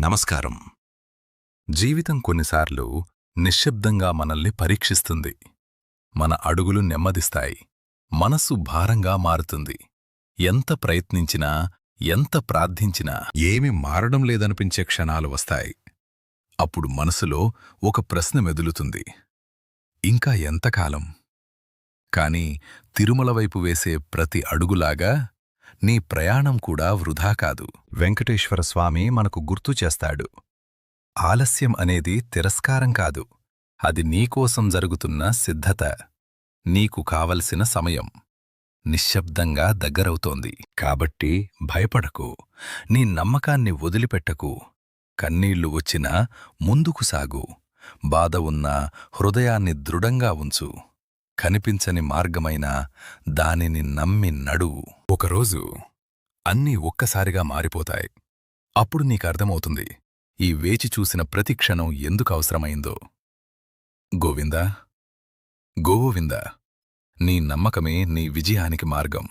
నమస్కారం. జీవితం కొన్నిసార్లు నిశ్శబ్దంగా మనల్ని పరీక్షిస్తుంది. మన అడుగులు నెమ్మదిస్తాయి, మనసు భారంగా మారుతుంది. ఎంత ప్రయత్నించినా, ఎంత ప్రార్థించినా ఏమీ మారడం లేదనిపించే క్షణాలు వస్తాయి. అప్పుడు మనసులో ఒక ప్రశ్న మెదులుతుంది. ఇంకా ఎంతకాలం? కాని తిరుమల వైపు వేసే ప్రతి అడుగులాగా నీ ప్రయాణం కూడా వృధా కాదు. వెంకటేశ్వర స్వామి మనకు గుర్తు చేస్తాడు. ఆలస్యం అనేది తిరస్కారం కాదు, అది నీకోసం జరుగుతున్న సిద్ధత. నీకు కావలసిన సమయం నిశ్శబ్దంగా దగ్గరవుతోంది. కాబట్టి భయపడకు, నీ నమ్మకాన్ని వదిలిపెట్టకు. కన్నీళ్లు వచ్చినా ముందుకు సాగు. బాధ ఉన్నా హృదయాన్ని దృఢంగా ఉంచు. కనిపించని మార్గమైనా దానిని నమ్మి నడువు. ఒకరోజు అన్నీ ఒక్కసారిగా మారిపోతాయి. అప్పుడు నీకర్థమవుతుంది, ఈ వేచి చూసిన ప్రతి క్షణం ఎందుకు అవసరమైందో. గోవిందా, గోవిందా, నీ నమ్మకమే నీ విజయానికి మార్గం.